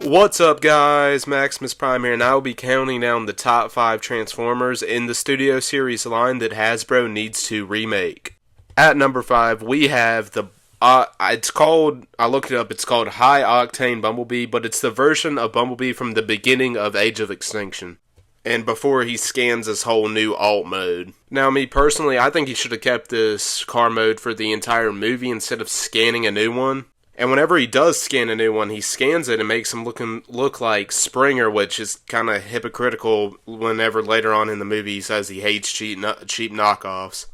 What's up guys, Maximus Prime here, and I will be counting down the top 5 Transformers in the Studio Series line that Hasbro needs to remake. At number 5, we have the, I looked it up, it's called High Octane Bumblebee, but it's the version of Bumblebee from the beginning of Age of Extinction. And before he scans this whole new alt mode. Now, me personally, I think he should have kept this car mode for the entire movie instead of scanning a new one. And whenever he does scan a new one, he scans it and makes him look like Springer, which is kind of hypocritical whenever later on in the movie he says he hates cheap knockoffs.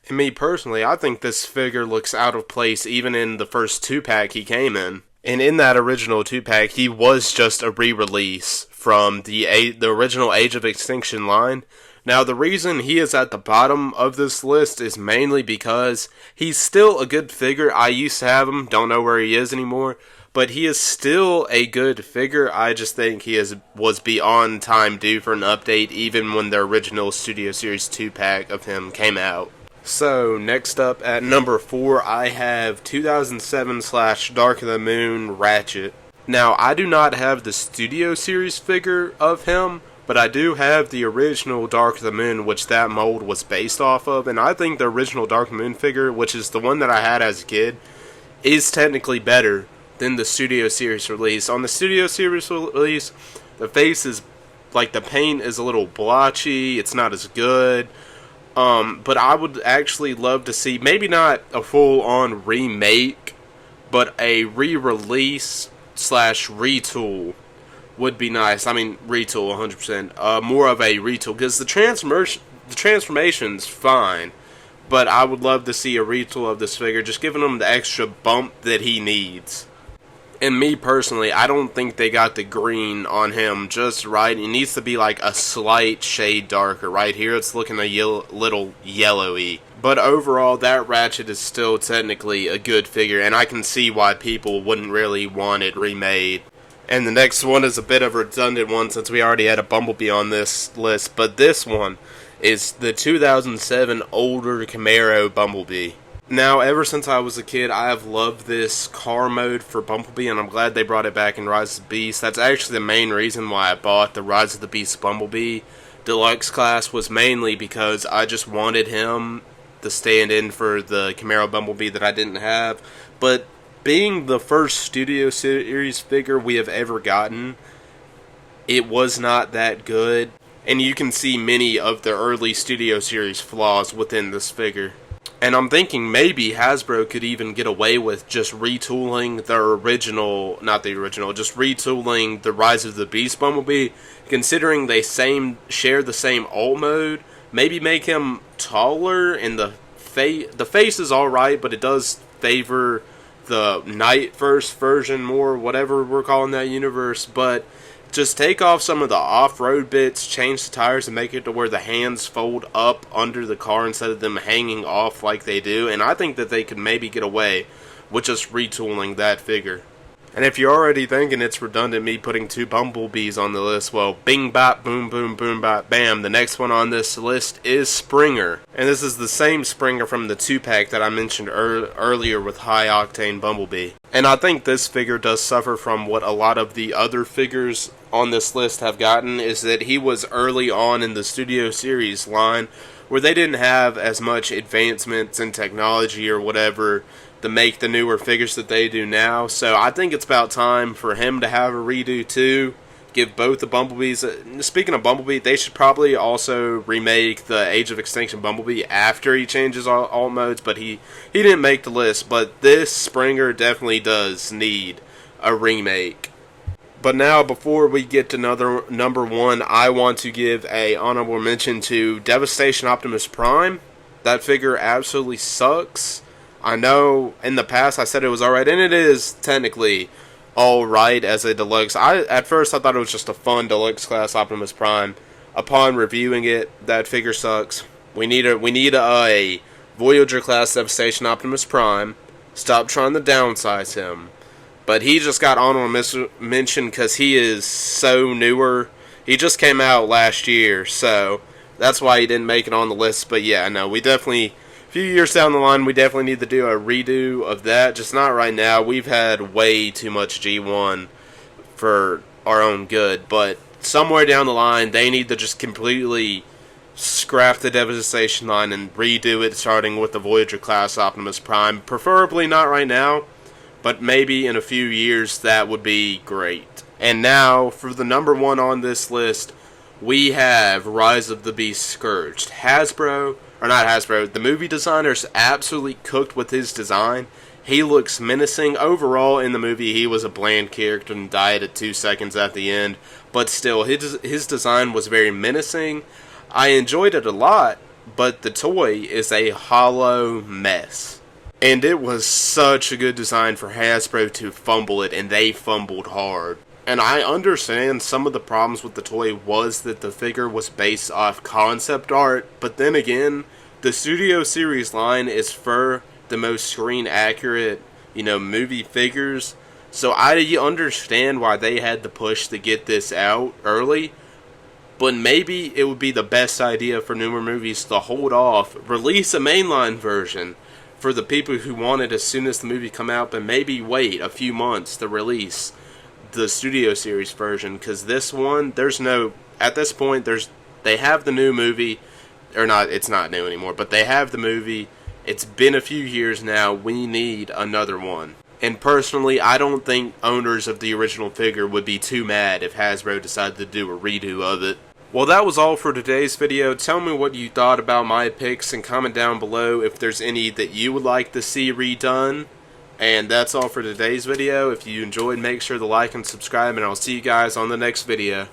And me personally, I think this figure looks out of place even in the first 2-pack he came in. And in that original 2-pack, he was just a re-release from the original Age of Extinction line. Now, the reason he is at the bottom of this list is mainly because he's still a good figure. I used to have him, don't know where he is anymore, but he is still a good figure. I just think he was beyond time due for an update, even when the original Studio Series 2-pack of him came out. So, next up at number 4, I have 2007/Dark of the Moon Ratchet. Now, I do not have the Studio Series figure of him, but I do have the original Dark of the Moon, which that mold was based off of, and I think the original Dark of the Moon figure, which is the one that I had as a kid, is technically better than the Studio Series release. On the Studio Series release, the face is, like, the paint is a little blotchy, it's not as good, but I would actually love to see, maybe not a full-on remake, but a re-release / retool would be nice. I mean, retool 100%. More of a retool, because the transformation's fine, but I would love to see a retool of this figure, just giving him the extra bump that he needs. And me personally, I don't think they got the green on him just right. It needs to be like a slight shade darker. Right here, it's looking a little yellowy. But overall, that Ratchet is still technically a good figure, and I can see why people wouldn't really want it remade. And the next one is a bit of a redundant one since we already had a Bumblebee on this list, but this one is the 2007 older Camaro Bumblebee. Now, ever since I was a kid, I have loved this car mode for Bumblebee, and I'm glad they brought it back in Rise of the Beast. That's actually the main reason why I bought the Rise of the Beast Bumblebee Deluxe class, was mainly because I just wanted him to stand in for the Camaro Bumblebee that I didn't have. But being the first Studio Series figure we have ever gotten, it was not that good. And you can see many of the early Studio Series flaws within this figure. And I'm thinking maybe Hasbro could even get away with just retooling just retooling the Rise of the Beast Bumblebee, considering they share the same alt mode. Maybe make him taller, and the face is alright, but it does favor the Night First version more, whatever we're calling that universe, but just take off some of the off-road bits, change the tires, and make it to where the hands fold up under the car instead of them hanging off like they do, and I think that they could maybe get away with just retooling that figure. And if you're already thinking it's redundant me putting 2 Bumblebees on the list, well, bing bop boom boom boom bop bam, the next one on this list is Springer. And this is the same Springer from the 2-pack that I mentioned earlier with High Octane Bumblebee. And I think this figure does suffer from what a lot of the other figures on this list have gotten, is that he was early on in the Studio Series line where they didn't have as much advancements in technology or whatever to make the newer figures that they do now. So I think it's about time for him to have a redo too. Give both the Bumblebees. Speaking of Bumblebee, they should probably also remake the Age of Extinction Bumblebee after he changes alt modes, but he didn't make the list. But this Springer definitely does need a remake. But now, before we get to number 1, I want to give a honorable mention to Devastation Optimus Prime. That figure absolutely sucks. I know in the past I said it was alright, and it is technically alright as a deluxe. At first I thought it was just a fun deluxe class Optimus Prime. Upon reviewing it, that figure sucks. We need a Voyager class Devastation Optimus Prime. Stop trying to downsize him. But he just got honorable mention because he is so newer. He just came out last year, so that's why he didn't make it on the list. But yeah, no, we definitely, a few years down the line, we definitely need to do a redo of that. Just not right now. We've had way too much G1 for our own good, but somewhere down the line, they need to just completely scrap the Devastation line and redo it, starting with the Voyager class Optimus Prime. Preferably not right now, but maybe in a few years that would be great. And now, for the number one on this list, we have Rise of the Beast Scourged. The movie designer's absolutely cooked with his design. He looks menacing. Overall, in the movie, he was a bland character and died at 2 seconds at the end. But still, his design was very menacing. I enjoyed it a lot, but the toy is a hollow mess. And it was such a good design for Hasbro to fumble it, and they fumbled hard. And I understand some of the problems with the toy was that the figure was based off concept art, but then again, the Studio Series line is for the most screen accurate, movie figures. So I understand why they had to push to get this out early, but maybe it would be the best idea for newer movies to hold off, release a mainline version for the people who want it as soon as the movie come out, but maybe wait a few months to release the Studio Series version, because this one, at this point, they have the new movie, or not, it's not new anymore, but they have the movie. It's been a few years now. We need another one. And personally, I don't think owners of the original figure would be too mad if Hasbro decided to do a redo of it. Well, that was all for today's video. Tell me what you thought about my picks and comment down below if there's any that you would like to see redone. And that's all for today's video. If you enjoyed, make sure to like and subscribe, and I'll see you guys on the next video.